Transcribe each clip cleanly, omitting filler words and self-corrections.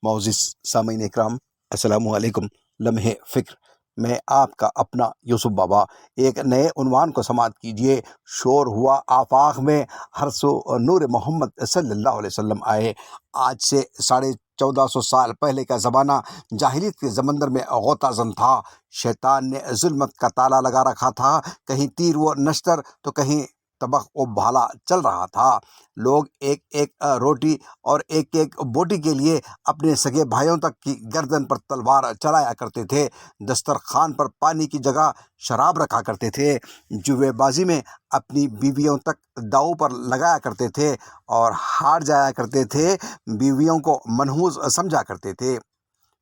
معزز سامعین اکرام، السلام علیکم۔ لمحے فکر میں آپ کا اپنا یوسف بابا ایک نئے عنوان کو سماعت کیجیے۔ شور ہوا آفاق میں، ہر سو نور محمد صلی اللہ علیہ وسلم آئے۔ آج سے 1450 سال پہلے کا زمانہ جاہلیت کے سمندر میں غوطہ زن تھا۔ شیطان نے ظلمت کا تالا لگا رکھا تھا، کہیں تیر و نشتر تو کہیں طبق و بھالا چل رہا تھا۔ لوگ ایک ایک روٹی اور ایک ایک بوٹی کے لیے اپنے سگے بھائیوں تک کی گردن پر تلوار چلایا کرتے تھے۔ دسترخوان پر پانی کی جگہ شراب رکھا کرتے تھے۔ جوے بازی میں اپنی بیویوں تک داؤ پر لگایا کرتے تھے اور ہار جایا کرتے تھے۔ بیویوں کو منحوس سمجھا کرتے تھے۔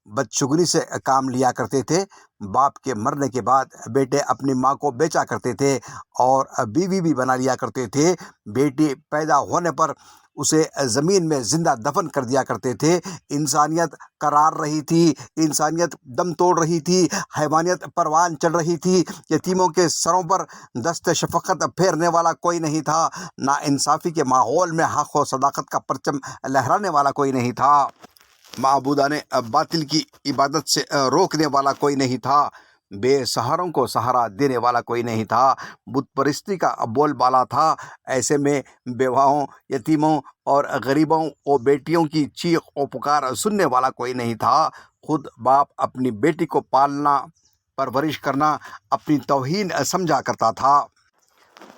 بدشگونی سے کام لیا کرتے تھے۔ باپ کے مرنے کے بعد بیٹے اپنی ماں کو بیچا کرتے تھے اور بیوی بھی بنا لیا کرتے تھے۔ بیٹی پیدا ہونے پر اسے زمین میں زندہ دفن کر دیا کرتے تھے۔ انسانیت کرار رہی تھی، انسانیت دم توڑ رہی تھی، حیوانیت پروان چڑھ رہی تھی۔ یتیموں کے سروں پر دست شفقت پھیرنے والا کوئی نہیں تھا۔ ناانصافی کے ماحول میں حق و صداقت کا پرچم لہرانے والا کوئی نہیں تھا۔ معبودان باطل کی عبادت سے روکنے والا کوئی نہیں تھا۔ بے سہاروں کو سہارا دینے والا کوئی نہیں تھا۔ بت پرستی کا بول بالا تھا۔ ایسے میں بیواؤں، یتیموں اور غریبوں و بیٹیوں کی چیخ و پکار سننے والا کوئی نہیں تھا۔ خود باپ اپنی بیٹی کو پالنا، پرورش کرنا اپنی توہین سمجھا کرتا تھا۔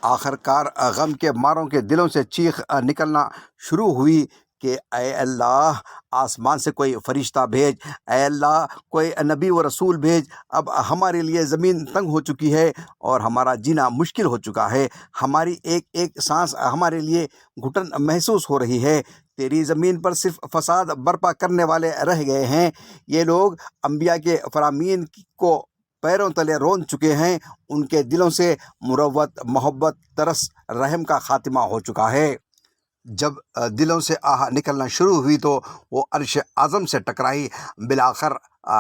آخر کار غم کے ماروں کے دلوں سے چیخ نکلنا شروع ہوئی کہ اے اللہ، آسمان سے کوئی فرشتہ بھیج، اے اللہ کوئی نبی و رسول بھیج۔ اب ہمارے لیے زمین تنگ ہو چکی ہے اور ہمارا جینا مشکل ہو چکا ہے۔ ہماری ایک ایک سانس ہمارے لیے گھٹن محسوس ہو رہی ہے۔ تیری زمین پر صرف فساد برپا کرنے والے رہ گئے ہیں۔ یہ لوگ انبیاء کے فرامین کو پیروں تلے رون چکے ہیں۔ ان کے دلوں سے مروت، محبت، ترس، رحم کا خاتمہ ہو چکا ہے۔ جب دلوں سے آہ نکلنا شروع ہوئی تو وہ عرش اعظم سے ٹکرائی۔ بالآخر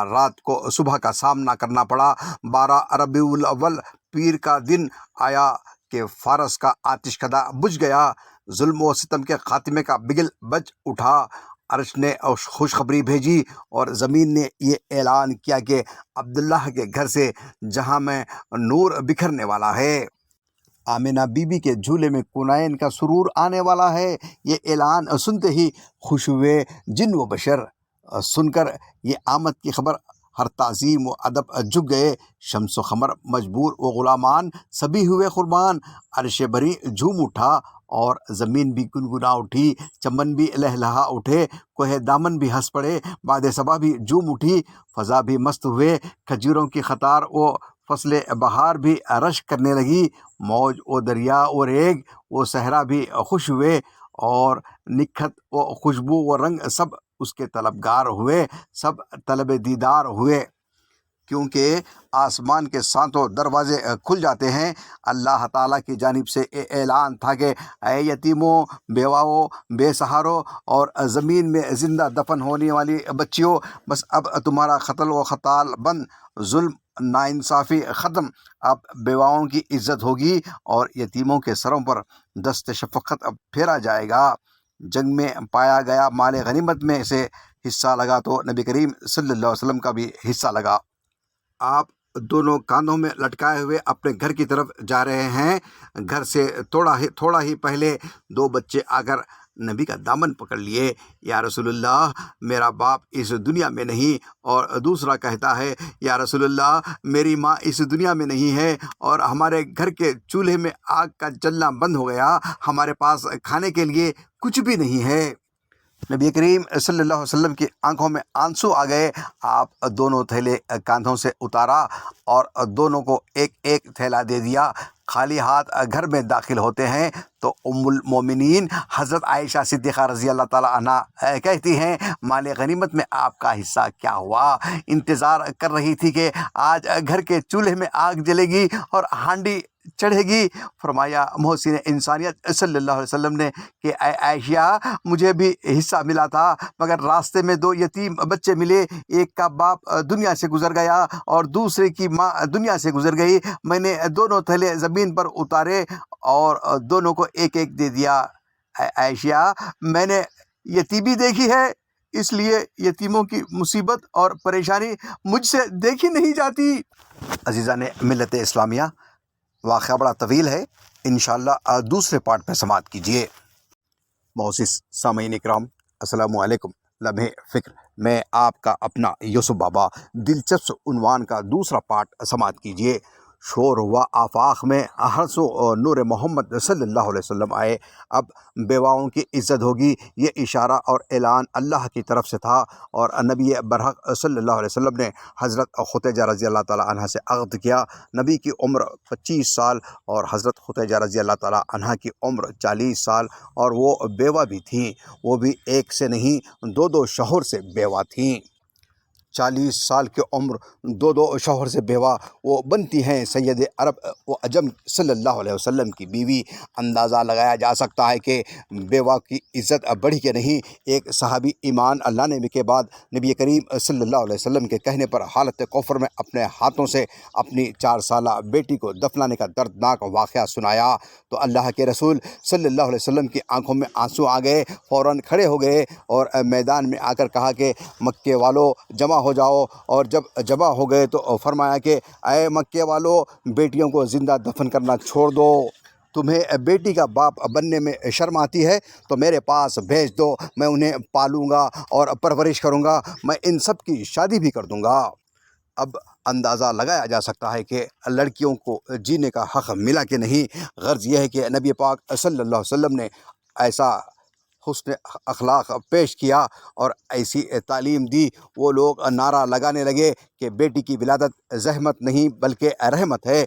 رات کو صبح کا سامنا کرنا پڑا۔ 12 ربیع الاول پیر کا دن آیا کہ فارس کا آتش کدہ بجھ گیا۔ ظلم و ستم کے خاتمے کا بگل بج اٹھا۔ عرش نے خوشخبری بھیجی اور زمین نے یہ اعلان کیا کہ عبداللہ کے گھر سے جہاں میں نور بکھرنے والا ہے۔ آمنہ بی بی کے جھولے میں کنائن کا سرور آنے والا ہے۔ یہ اعلان سنتے ہی خوش ہوئے جن و بشر۔ سن کر یہ آمد کی خبر ہر تعظیم و ادب جھک گئے۔ شمس و قمر، مجبور و غلامان سبھی ہوئے قربان۔ عرش بری جھوم اٹھا اور زمین بھی گنگنا اٹھی، چمن بھی لہلہا اٹھے، کوہ دامن بھی ہنس پڑے، باد صبا بھی جھوم اٹھی، فضا بھی مست ہوئے، کھجوروں کی قطار و فصل بہار بھی رشک کرنے لگی، موج و دریا و ریگ و صحرا بھی خوش ہوئے اور نکھت و خوشبو و رنگ سب اس کے طلبگار ہوئے، سب طلب دیدار ہوئے۔ کیونکہ آسمان کے ساتوں دروازے کھل جاتے ہیں۔ اللہ تعالیٰ کی جانب سے اعلان تھا کہ اے یتیموں، بیواؤں، بے سہاروں اور زمین میں زندہ دفن ہونے والی بچیوں، بس اب تمہارا قتل و قتال بند، ظلم ناانصافی ختم۔ اب بیواؤں کی عزت ہوگی اور یتیموں کے سروں پر دست شفقت پھیرا جائے گا۔ جنگ میں پایا گیا مال غنیمت میں سے حصہ لگا تو نبی کریم صلی اللہ علیہ وسلم کا بھی حصہ لگا۔ آپ دونوں کاندھوں میں لٹکائے ہوئے اپنے گھر کی طرف جا رہے ہیں۔ گھر سے تھوڑا ہی پہلے 2 بچے آ کر نبی کا دامن پکڑ لیے۔ یا رسول اللہ، میرا باپ اس دنیا میں نہیں، اور دوسرا کہتا ہے یا رسول اللہ، میری ماں اس دنیا میں نہیں ہے اور ہمارے گھر کے چولہے میں آگ کا جلنا بند ہو گیا، ہمارے پاس کھانے کے لیے کچھ بھی نہیں ہے۔ نبی کریم صلی اللہ علیہ وسلم کی آنکھوں میں آنسو آ گئے۔ آپ دونوں تھیلے کاندھوں سے اتارا اور دونوں کو ایک ایک تھیلا دے دیا۔ خالی ہاتھ گھر میں داخل ہوتے ہیں تو ام المومنین حضرت عائشہ صدیقہ رضی اللہ تعالیٰ عنہ کہتی ہیں، مال غنیمت میں آپ کا حصہ کیا ہوا؟ انتظار کر رہی تھی کہ آج گھر کے چولہے میں آگ جلے گی اور ہانڈی چڑھے گی۔ فرمایا محسن انسانیت صلی اللہ علیہ وسلم نے کہ اے عائشہ، مجھے بھی حصہ ملا تھا، مگر راستے میں 2 یتیم بچے ملے، ایک کا باپ دنیا سے گزر گیا اور دوسرے کی ماں دنیا سے گزر گئی۔ میں نے دونوں تھیلے زمین پر اتارے اور دونوں کو ایک ایک دے دیا۔ اے عائشہ، میں نے یتیمی دیکھی ہے اس لیے یتیموں کی مصیبت اور پریشانی مجھ سے دیکھی نہیں جاتی۔ عزیزان ملت اسلامیہ، واقعہ بڑا طویل ہے، انشاءاللہ دوسرے پارٹ میں سماعت کیجیے۔ معزز سامعین اکرام، السلام علیکم۔ لمحے فکر میں آپ کا اپنا یوسف بابا، دلچسپ عنوان کا دوسرا پارٹ سماعت کیجیے۔ شور ہوا آفاق میں، ہر سو نور محمد صلی اللہ علیہ وسلم آئے، اب بیواؤں کی عزت ہوگی۔ یہ اشارہ اور اعلان اللہ کی طرف سے تھا، اور نبی برحق صلی اللہ علیہ وسلم نے حضرت خدیجہ رضی اللہ تعالیٰ عنہ سے عقد کیا۔ نبی کی عمر 25 سال اور حضرت خدیجہ رضی اللہ تعالیٰ عنہ کی عمر 40 سال، اور وہ بیوہ بھی تھیں، وہ بھی ایک سے نہیں دو شوہر سے بیوہ تھیں۔ 40 سال کی عمر، دو شوہر سے بیوہ، وہ بنتی ہیں سید عرب و عجم صلی اللہ علیہ وسلم کی بیوی۔ اندازہ لگایا جا سکتا ہے کہ بیوہ کی عزت بڑھی کہ نہیں۔ ایک صحابی ایمان لانے کے بعد نبی کریم صلی اللہ علیہ وسلم کے کہنے پر حالت کفر میں اپنے ہاتھوں سے اپنی 4 سالہ بیٹی کو دفنانے کا دردناک واقعہ سنایا تو اللہ کے رسول صلی اللہ علیہ وسلم کی آنکھوں میں آنسو آ گئے، فوراً کھڑے ہو گئے اور میدان میں آ کر کہا کہ مکے والو جمع ہو جاؤ، اور جب جمع ہو گئے تو فرمایا کہ اے مکے والو، بیٹیوں کو زندہ دفن کرنا چھوڑ دو۔ تمہیں بیٹی کا باپ بننے میں شرم آتی ہے تو میرے پاس بھیج دو، میں انہیں پالوں گا اور پرورش کروں گا، میں ان سب کی شادی بھی کر دوں گا۔ اب اندازہ لگایا جا سکتا ہے کہ لڑکیوں کو جینے کا حق ملا کہ نہیں۔ غرض یہ ہے کہ نبی پاک صلی اللہ علیہ وسلم نے ایسا حسن اخلاق پیش کیا اور ایسی تعلیم دی، وہ لوگ نعرہ لگانے لگے کہ بیٹی کی ولادت زحمت نہیں بلکہ رحمت ہے۔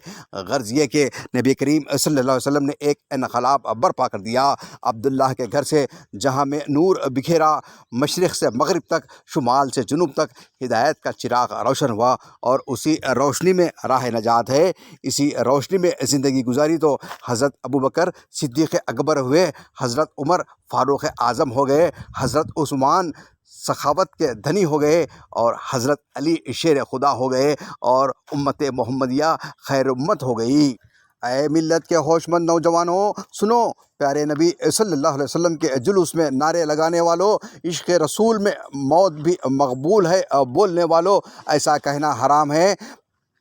غرض یہ کہ نبی کریم صلی اللہ علیہ وسلم نے ایک انقلاب برپا کر دیا۔ عبداللہ کے گھر سے جہاں میں نور بکھیرا، مشرق سے مغرب تک، شمال سے جنوب تک ہدایت کا چراغ روشن ہوا، اور اسی روشنی میں راہ نجات ہے۔ اسی روشنی میں زندگی گزاری تو حضرت ابوبکر صدیق اکبر ہوئے، حضرت عمر فاروق اعظم ہو گئے، حضرت عثمان سخاوت کے دھنی ہو گئے، اور حضرت علی شیر خدا ہو گئے، اور امت محمدیہ خیر امت ہو گئی۔ اے ملت کے ہوش مند نوجوانوں، سنو، پیارے نبی صلی اللہ علیہ وسلم کے جلوس میں نعرے لگانے والوں، عشق رسول میں موت بھی مقبول ہے بولنے والوں، ایسا کہنا حرام ہے۔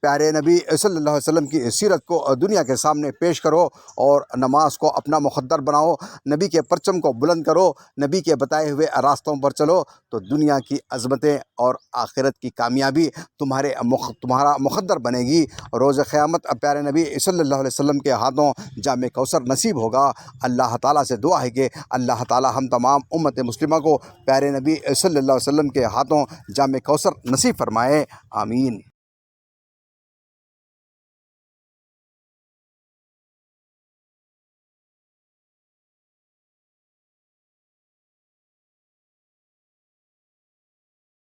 پیارے نبی صلی اللہ علیہ وسلم کی سیرت کو دنیا کے سامنے پیش کرو، اور نماز کو اپنا مقدر بناؤ، نبی کے پرچم کو بلند کرو، نبی کے بتائے ہوئے راستوں پر چلو، تو دنیا کی عظمتیں اور آخرت کی کامیابی تمہارا مقدر بنے گی۔ روز قیامت پیارے نبی صلی اللہ علیہ وسلم کے ہاتھوں جام کوثر نصیب ہوگا۔ اللہ تعالیٰ سے دعا ہے کہ اللہ تعالیٰ ہم تمام امت مسلمہ کو پیارے نبی صلی اللہ علیہ وسلم کے ہاتھوں جام کوثر نصیب فرمائے، آمین۔